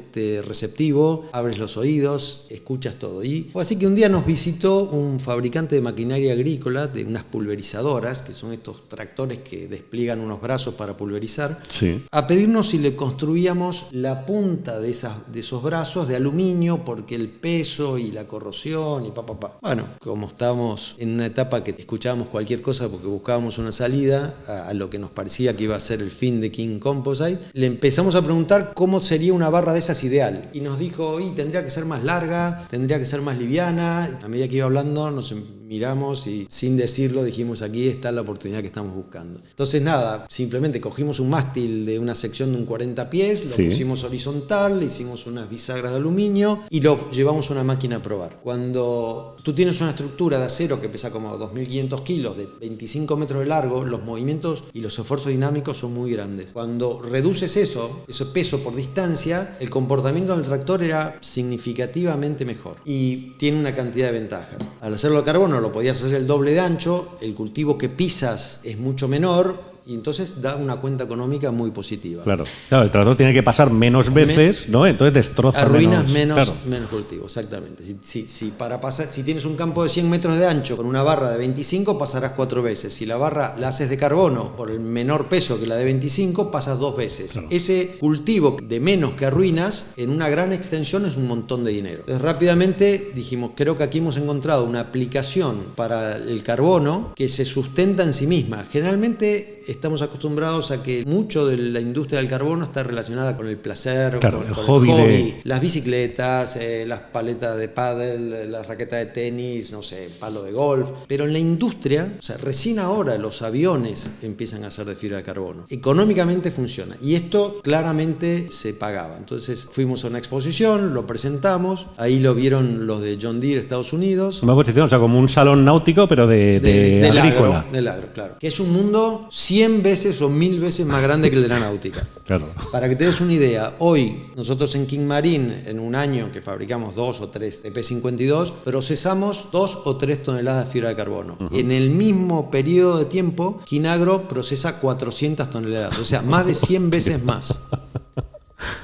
receptivo, abres los oídos, escuchas todo. Y fue así que un día nos visitó un fabricante de maquinaria agrícola, de unas pulverizadoras, que son estos tractores que despliegan unos brazos para pulverizar, sí, a pedirnos si le construíamos la punta de esos brazos de aluminio, porque el peso y la corrosión y Bueno, como estábamos en una etapa que escuchábamos cualquier cosa porque buscábamos una salida a lo que nos parecía que iba a ser el fin de King Composite, le empezamos a preguntar cómo sería una barra de esas ideal. Y nos dijo, tendría que ser más larga, tendría que ser más liviana. A medida que iba hablando nos miramos y sin decirlo dijimos, aquí está la oportunidad que estamos buscando. Entonces nada, simplemente cogimos un mástil de una sección de un 40 pies, lo pusimos horizontal, le hicimos unas bisagras de aluminio y lo llevamos a una máquina a probar. Cuando tú tienes una estructura de acero que pesa como 2.500 kilos, de 25 metros de largo, los movimientos y los esfuerzos dinámicos son muy grandes. Cuando reduces ese peso por distancia, el comportamiento del tractor era significativamente mejor y tiene una cantidad de ventajas. Al hacerlo a carbono lo podías hacer el doble de ancho, el cultivo que pisas es mucho menor, y entonces da una cuenta económica muy positiva. Claro, el tractor tiene que pasar menos veces, ¿no? Entonces destroza arruinas menos cultivo, exactamente. Si tienes un campo de 100 metros de ancho con una barra de 25, pasarás 4 veces. Si la barra la haces de carbono por el menor peso que la de 25, pasas 2 veces. Claro. Ese cultivo de menos que arruinas, en una gran extensión es un montón de dinero. Entonces rápidamente dijimos, creo que aquí hemos encontrado una aplicación para el carbono que se sustenta en sí misma. Generalmente estamos acostumbrados a que mucho de la industria del carbono está relacionada con el placer, claro, con el hobby. Las bicicletas, las paletas de pádel, las raquetas de tenis, no sé, palo de golf. Pero en la industria, o sea, recién ahora los aviones empiezan a ser de fibra de carbono. Económicamente funciona. Y esto claramente se pagaba. Entonces fuimos a una exposición, lo presentamos. Ahí lo vieron los de John Deere, Estados Unidos. Una exposición, o sea, como un salón náutico, pero de agrícola. Del agro, claro. Que es un mundo 100 veces o 1000 veces más grande que el de la náutica. Claro. Para que te des una idea, hoy nosotros en King Marine, en un año que fabricamos 2 o 3 TP52, procesamos 2 o 3 toneladas de fibra de carbono. Uh-huh. En el mismo periodo de tiempo, Quinagro procesa 400 toneladas, o sea, más de 100 veces más.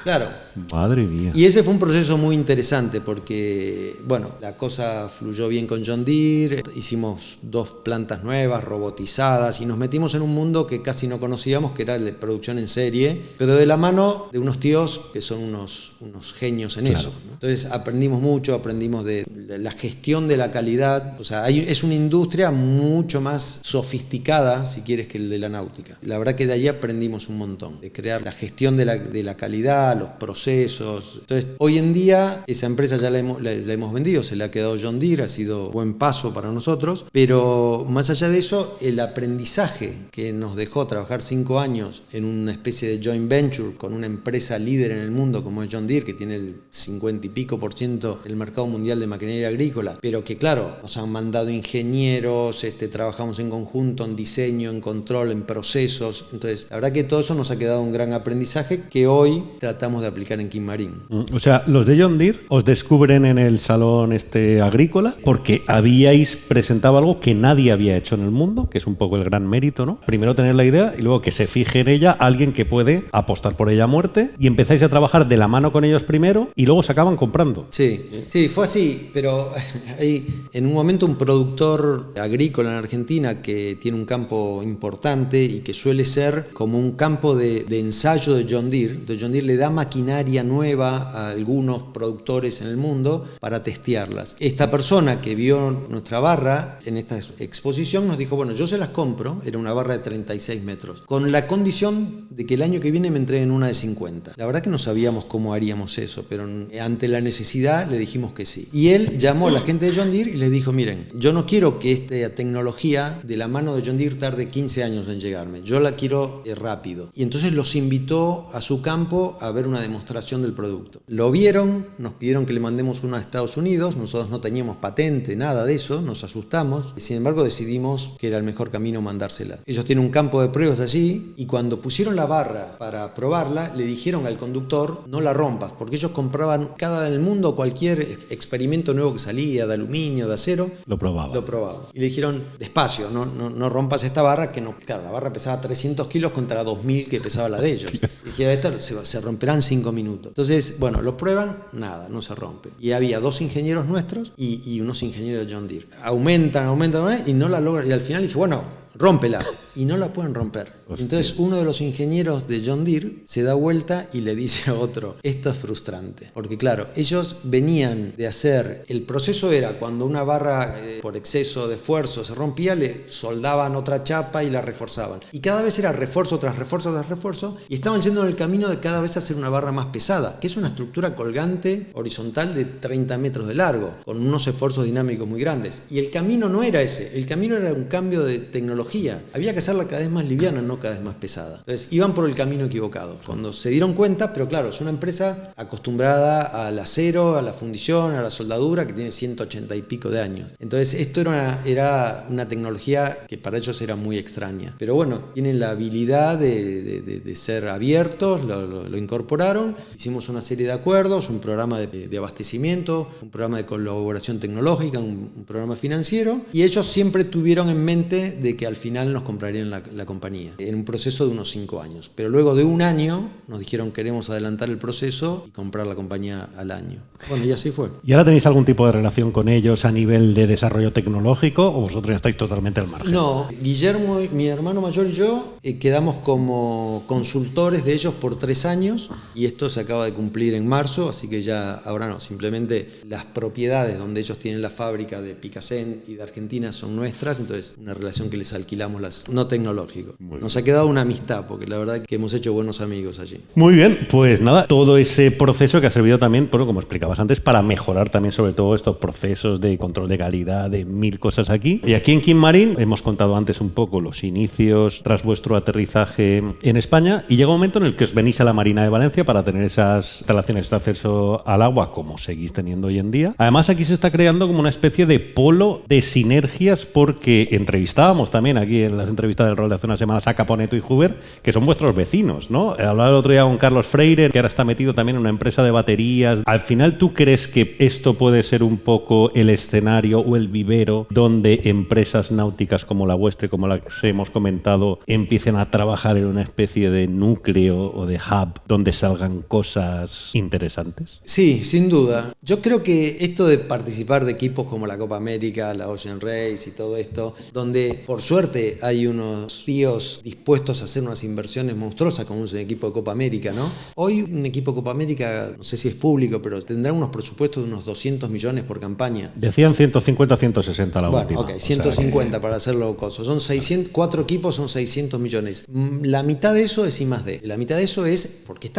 Claro. Madre mía. Y ese fue un proceso muy interesante porque, bueno, la cosa fluyó bien con John Deere, hicimos 2 plantas nuevas, robotizadas, y nos metimos en un mundo que casi no conocíamos, que era el de producción en serie, pero de la mano de unos tíos que son unos genios en eso, ¿no? Entonces aprendimos mucho, aprendimos de la gestión de la calidad, o sea, es una industria mucho más sofisticada, si quieres, que el de la náutica. La verdad que de allí aprendimos un montón, de crear la gestión de la calidad, los procesos. Entonces, hoy en día esa empresa ya la hemos vendido, se le ha quedado John Deere, ha sido buen paso para nosotros, pero más allá de eso, el aprendizaje que nos dejó trabajar 5 años en una especie de joint venture con una empresa líder en el mundo como es John Deere, que tiene el 50 y pico % del mercado mundial de maquinaria agrícola, pero que claro, nos han mandado ingenieros, trabajamos en conjunto en diseño, en control, en procesos. Entonces, la verdad que todo eso nos ha quedado un gran aprendizaje que hoy tratamos de aplicar en Kin-Marín. O sea, los de John Deere os descubren en el salón agrícola porque habíais presentado algo que nadie había hecho en el mundo, que es un poco el gran mérito, ¿no? Primero tener la idea y luego que se fije en ella alguien que puede apostar por ella a muerte, y empezáis a trabajar de la mano con ellos primero y luego se acaban comprando. Sí, fue así, pero hay en un momento un productor agrícola en Argentina que tiene un campo importante y que suele ser como un campo de ensayo de John Deere. Entonces John Deere le da maquinaria nueva a algunos productores en el mundo para testearlas. Esta persona que vio nuestra barra en esta exposición nos dijo, bueno, yo se las compro, era una barra de 36 metros, con la condición de que el año que viene me entreguen una de 50. La verdad que no sabíamos cómo haríamos eso, pero ante la necesidad le dijimos que sí. Y él llamó a la gente de John Deere y les dijo, miren, yo no quiero que esta tecnología de la mano de John Deere tarde 15 años en llegarme, yo la quiero rápido. Y entonces los invitó a su campo a ver una demostración del producto. Lo vieron, nos pidieron que le mandemos una a Estados Unidos, nosotros no teníamos patente, nada de eso, nos asustamos, sin embargo decidimos que era el mejor camino mandársela. Ellos tienen un campo de pruebas allí y cuando pusieron la barra para probarla, le dijeron al conductor, no la rompas, porque ellos compraban en el mundo cualquier experimento nuevo que salía, de aluminio, de acero, lo probaban. Y le dijeron, despacio, no rompas esta barra, que no, claro, la barra pesaba 300 kilos contra 2000 que pesaba la de ellos. Y dijeron, esta se romperá en 5 minutos. Entonces, bueno, lo prueban, nada, no se rompe. Y había 2 ingenieros nuestros y unos ingenieros de John Deere. Aumentan y no la logran. Y al final dije, bueno, rómpela. Y no la pueden romper. Hostia. Entonces uno de los ingenieros de John Deere se da vuelta y le dice a otro, esto es frustrante. Porque claro, ellos venían de hacer, el proceso era cuando una barra por exceso de esfuerzo se rompía, le soldaban otra chapa y la reforzaban. Y cada vez era refuerzo tras refuerzo tras refuerzo, y estaban yendo en el camino de cada vez hacer una barra más pesada, que es una estructura colgante horizontal de 30 metros de largo, con unos esfuerzos dinámicos muy grandes. Y el camino no era ese, el camino era un cambio de tecnología. Había que hacerla cada vez más liviana, no cada vez más pesada. Entonces iban por el camino equivocado. Cuando se dieron cuenta, pero claro, es una empresa acostumbrada al acero, a la fundición, a la soldadura, que tiene 180 y pico de años. Entonces esto era una tecnología que para ellos era muy extraña. Pero bueno, tienen la habilidad de ser abiertos, lo incorporaron, hicimos una serie de acuerdos, un programa de abastecimiento, un programa de colaboración tecnológica, un programa financiero, y ellos siempre tuvieron en mente de que al final nos comprarían la compañía, en un proceso de unos 5 años. Pero luego de un año nos dijeron, queremos adelantar el proceso y comprar la compañía al año. Bueno, y así fue. ¿Y ahora tenéis algún tipo de relación con ellos a nivel de desarrollo tecnológico o vosotros ya estáis totalmente al margen? No, Guillermo, mi hermano mayor y yo quedamos como consultores de ellos por 3 años y esto se acaba de cumplir en marzo, así que ya ahora no, simplemente las propiedades donde ellos tienen la fábrica de Picasen y de Argentina son nuestras, entonces una relación que les alquilamos no tecnológico. Nos ha quedado una amistad porque la verdad que hemos hecho buenos amigos allí. Muy bien, pues nada, todo ese proceso que ha servido también, bueno, como explicabas antes, para mejorar también sobre todo estos procesos de control de calidad, de 1000 cosas aquí. Y aquí en Kin-Marín hemos contado antes un poco los inicios tras vuestro aterrizaje en España y llega un momento en el que os venís a la Marina de Valencia para tener esas instalaciones de acceso al agua como seguís teniendo hoy en día. Además aquí se está creando como una especie de polo de sinergias porque entrevistábamos también aquí en las entrevistas del rol de hace unas semanas a Caponeto y Huber, que son vuestros vecinos, ¿no? Hablaba el otro día con Carlos Freire, que ahora está metido también en una empresa de baterías. Al final, ¿tú crees que esto puede ser un poco el escenario o el vivero donde empresas náuticas como la vuestra y como la que hemos comentado empiecen a trabajar en una especie de núcleo o de hub donde salgan cosas interesantes? Sí, sin duda. Yo creo que esto de participar de equipos como la Copa América, la Ocean Race y todo esto, donde por suerte suerte hay unos tíos dispuestos a hacer unas inversiones monstruosas como un equipo de Copa América, ¿no? Hoy un equipo de Copa América, no sé si es público, pero tendrá unos presupuestos de unos 200 millones por campaña. Decían 150, 160 la última. Bueno, ok, 150 para hacerlo coso. Son 4 equipos, son 600 millones. La mitad de eso es I+D. La mitad de eso es porque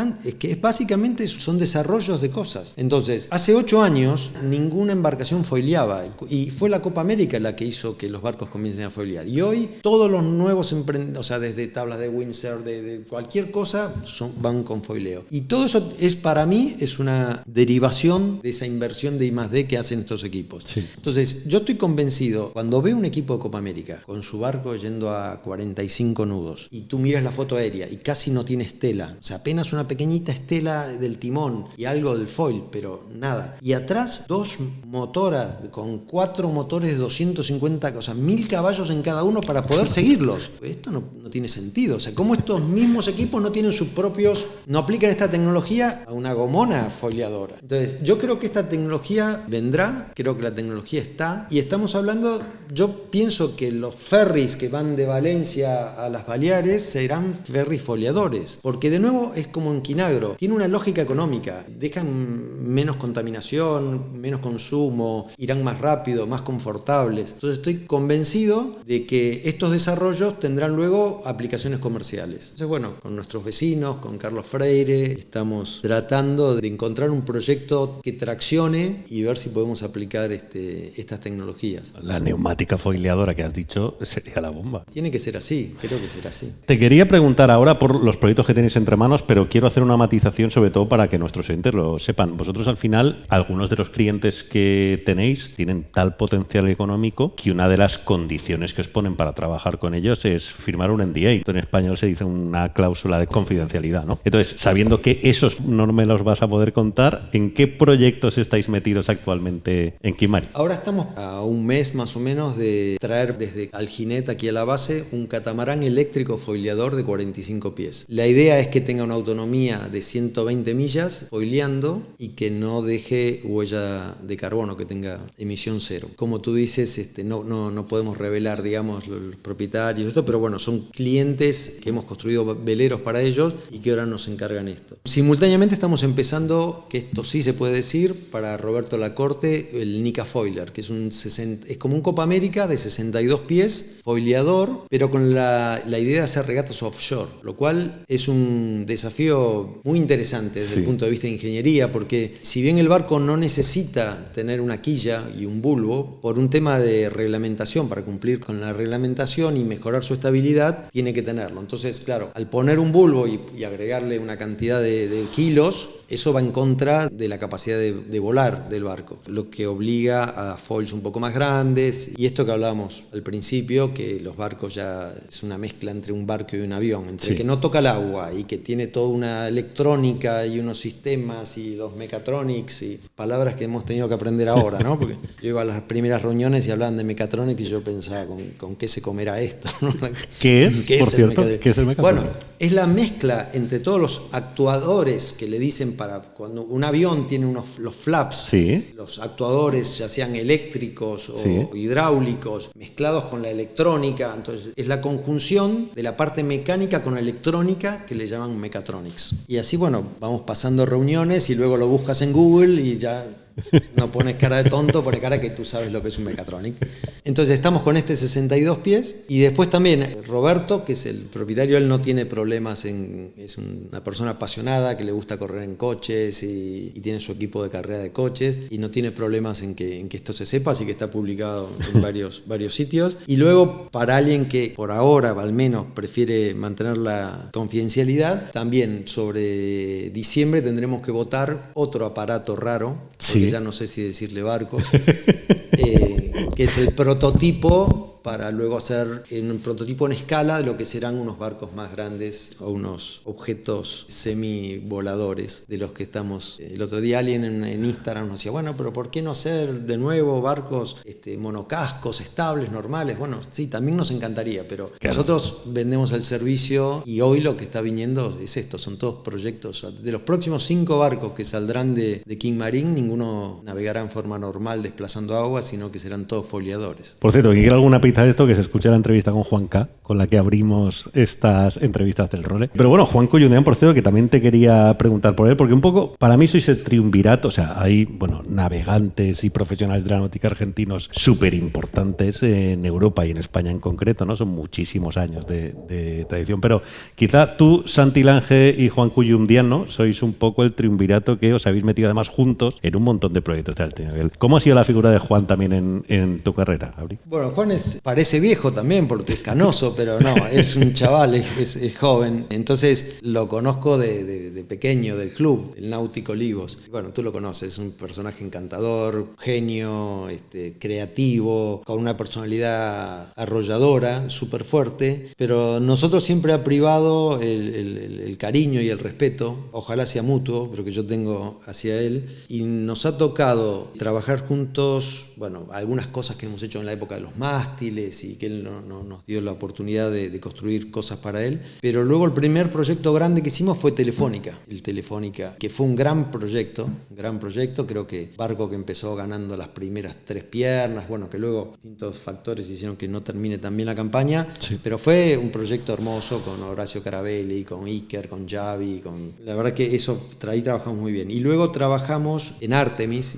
básicamente son desarrollos de cosas. Entonces, hace 8 años ninguna embarcación foileaba y fue la Copa América la que hizo que los barcos comiencen a foilear. Y hoy todos los nuevos emprendedores, o sea, desde tablas de windsurf, de cualquier cosa, van con foileo. Y todo eso para mí es una derivación de esa inversión de I+D que hacen estos equipos. Sí. Entonces, yo estoy convencido, cuando veo un equipo de Copa América con su barco yendo a 45 nudos y tú miras la foto aérea y casi no tiene estela, o sea, apenas una pequeñita estela del timón y algo del foil, pero nada. Y atrás 2 motoras con 4 motores de 250, o sea, 1000 caballos en cada uno para poder seguirlos. Esto no tiene sentido. O sea, ¿cómo estos mismos equipos no tienen sus propios, no aplican esta tecnología a una gomona foileadora? Entonces, yo creo que esta tecnología vendrá, creo que la tecnología está, y estamos hablando, yo pienso que los ferries que van de Valencia a las Baleares serán ferries foileadores, porque de nuevo es como en Quinagro, tiene una lógica económica, dejan menos contaminación, menos consumo, irán más rápido, más confortables. Entonces estoy convencido de que estos desarrollos tendrán luego aplicaciones comerciales. Entonces, bueno, con nuestros vecinos, con Carlos Freire, estamos tratando de encontrar un proyecto que traccione y ver si podemos aplicar estas tecnologías. La neumática foileadora que has dicho sería la bomba. Tiene que ser así, creo que será así. Te quería preguntar ahora por los proyectos que tenéis entre manos, pero quiero hacer una matización sobre todo para que nuestros oyentes lo sepan. Vosotros al final, algunos de los clientes que tenéis tienen tal potencial económico que una de las condiciones que os ponen para trabajar con ellos es firmar un NDA. En español se dice una cláusula de confidencialidad, ¿no? Entonces, sabiendo que esos no me los vas a poder contar, ¿en qué proyectos estáis metidos actualmente en Quimari? Ahora estamos a un mes más o menos de traer desde Alginet aquí a la base un catamarán eléctrico foileador de 45 pies. La idea es que tenga una autonomía de 120 millas foileando y que no deje huella de carbono, que tenga emisión cero. Como tú dices, no podemos revelar, digamos, los propietarios, pero bueno, son clientes que hemos construido veleros para ellos y que ahora nos encargan esto. Simultáneamente estamos empezando, que esto sí se puede decir, para Roberto Lacorte, el Nica Foiler, que es como un Copa América de 62 pies, foileador, pero con la idea de hacer regatas offshore, lo cual es un desafío muy interesante desde el punto de vista de ingeniería, porque si bien el barco no necesita tener una quilla y un bulbo, por un tema de reglamentación, para cumplir con la reglamentación y mejorar su estabilidad, tiene que tenerlo. Entonces, claro, al poner un bulbo y agregarle una cantidad de kilos, eso va en contra de la capacidad de volar del barco, lo que obliga a foils un poco más grandes. Y esto que hablábamos al principio, que los barcos ya es una mezcla entre un barco y un avión, entre que no toca el agua y que tiene toda una electrónica y unos sistemas y los mechatronics y palabras que hemos tenido que aprender ahora, ¿no? Porque yo iba a las primeras reuniones y hablaban de mechatronics y yo pensaba, ¿con qué se comerá esto? ¿Qué es, por cierto? ¿Qué es el mechatronics? Bueno, es la mezcla entre todos los actuadores que le dicen para cuando un avión tiene los flaps, los actuadores ya sean eléctricos o hidráulicos, mezclados con la electrónica. Entonces es la conjunción de la parte mecánica con la electrónica que le llaman mechatronics. Y así, bueno, vamos pasando reuniones y luego lo buscas en Google y ya no pones cara de tonto, pones cara que tú sabes lo que es un mechatronic. Entonces estamos con 62 pies y después también Roberto, que es el propietario, él no tiene problemas es una persona apasionada que le gusta correr en coches y tiene su equipo de carrera de coches y no tiene problemas en que esto se sepa, así que está publicado en varios sitios. Y luego, para alguien que por ahora al menos prefiere mantener la confidencialidad, también sobre diciembre tendremos que votar otro aparato raro, porque ya no sé si decirle barcos, que es el prototipo para luego hacer un prototipo en escala de lo que serán unos barcos más grandes o unos objetos semi-voladores de los que estamos. El otro día alguien en Instagram nos decía, bueno, pero ¿por qué no hacer de nuevo barcos monocascos, estables, normales? Bueno, sí, también nos encantaría, pero nosotros vendemos el servicio y hoy lo que está viniendo es esto, son todos proyectos. De los próximos 5 barcos que saldrán de King Marine, ninguno navegará en forma normal desplazando agua, sino que serán todos foliadores. Por cierto, ¿quiere alguna utilizar esto, que se escuche la entrevista con Juan K, con la que abrimos estas entrevistas del Role. Pero bueno, Juan Cuyundean, por cierto, que también te quería preguntar por él, porque un poco, para mí sois el triunvirato, o sea, hay, bueno, navegantes y profesionales de la náutica argentinos súper importantes en Europa y en España en concreto, ¿no? Son muchísimos años de tradición, pero quizá tú, Santi Lange y Juan Cuyundean, ¿no? Sois un poco el triunvirato que os habéis metido además juntos en un montón de proyectos de alto nivel. ¿Cómo ha sido la figura de Juan también en tu carrera, Abri? Bueno, Juan parece viejo también porque es canoso, pero no, es un chaval, es joven. Entonces lo conozco de pequeño, del club, el Náutico Olivos. Y bueno, tú lo conoces, es un personaje encantador, genio, creativo, con una personalidad arrolladora, súper fuerte, pero nosotros siempre ha privado el cariño y el respeto, ojalá sea mutuo, pero que yo tengo hacia él, y nos ha tocado trabajar juntos, bueno, algunas cosas que hemos hecho en la época de los mástiles y que él nos dio la oportunidad de construir cosas para él, pero luego el primer proyecto grande que hicimos fue Telefónica, que fue un gran proyecto, creo que barco que empezó ganando las primeras 3 piernas, bueno, que luego distintos factores hicieron que no termine tan bien la campaña, sí. Pero fue un proyecto hermoso con Horacio Carabelli, con Iker, con Javi, la verdad que ahí trabajamos muy bien. Y luego trabajamos en Artemis,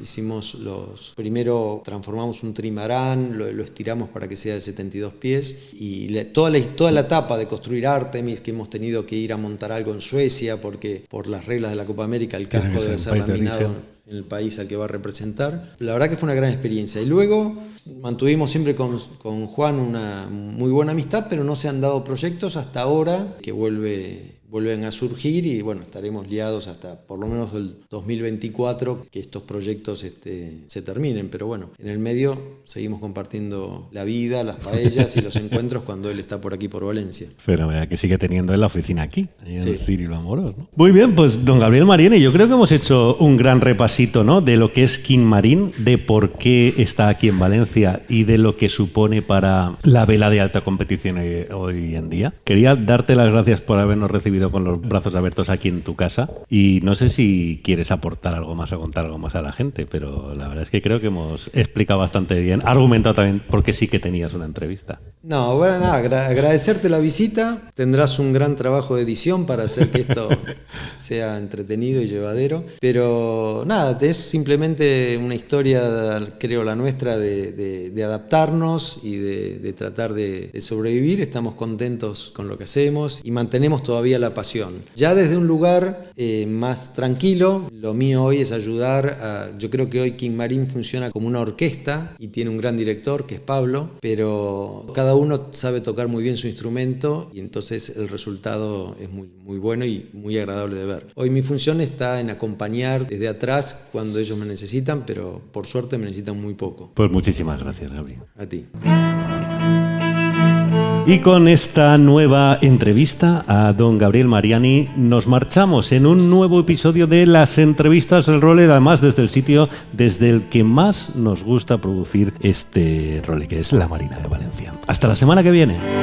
primero transformamos un trimarán, lo estiramos para que sea de 72 pies, y toda la etapa de construir Artemis, que hemos tenido que ir a montar algo en Suecia, porque por las reglas de la Copa América el casco debe ser laminado en el país al que va a representar. La verdad que fue una gran experiencia. Y luego mantuvimos siempre con Juan una muy buena amistad, pero no se han dado proyectos hasta ahora que vuelven a surgir y bueno, estaremos liados hasta por lo menos el 2024 que estos proyectos se terminen, pero bueno, en el medio seguimos compartiendo la vida, las paellas y los encuentros cuando él está por aquí por Valencia. Fenomenal, que sigue teniendo en la oficina aquí, en el Cirilo Amorós, ¿no? Muy bien, pues don Gabriel Mariani, yo creo que hemos hecho un gran repasito, ¿no? De lo que es King Marine, de por qué está aquí en Valencia y de lo que supone para la vela de alta competición hoy en día. Quería darte las gracias por habernos recibido con los brazos abiertos aquí en tu casa y no sé si quieres aportar algo más o contar algo más a la gente, pero la verdad es que creo que hemos explicado bastante bien, argumentado también por qué sí que tenías una entrevista. No, bueno, nada, agradecerte la visita, tendrás un gran trabajo de edición para hacer que esto sea entretenido y llevadero, pero nada, es simplemente una historia, creo la nuestra, de adaptarnos y de tratar de sobrevivir. Estamos contentos con lo que hacemos y mantenemos todavía la pasión. Ya desde un lugar más tranquilo, lo mío hoy es ayudar yo creo que hoy King Marine funciona como una orquesta y tiene un gran director que es Pablo, pero cada uno sabe tocar muy bien su instrumento y entonces el resultado es muy, muy bueno y muy agradable de ver. Hoy mi función está en acompañar desde atrás cuando ellos me necesitan, pero por suerte me necesitan muy poco. Pues muchísimas gracias, Gabriel. A ti. Y con esta nueva entrevista a don Gabriel Mariani nos marchamos en un nuevo episodio de las entrevistas del Role, además desde el sitio desde el que más nos gusta producir este Role, que es la Marina de Valencia. Hasta la semana que viene.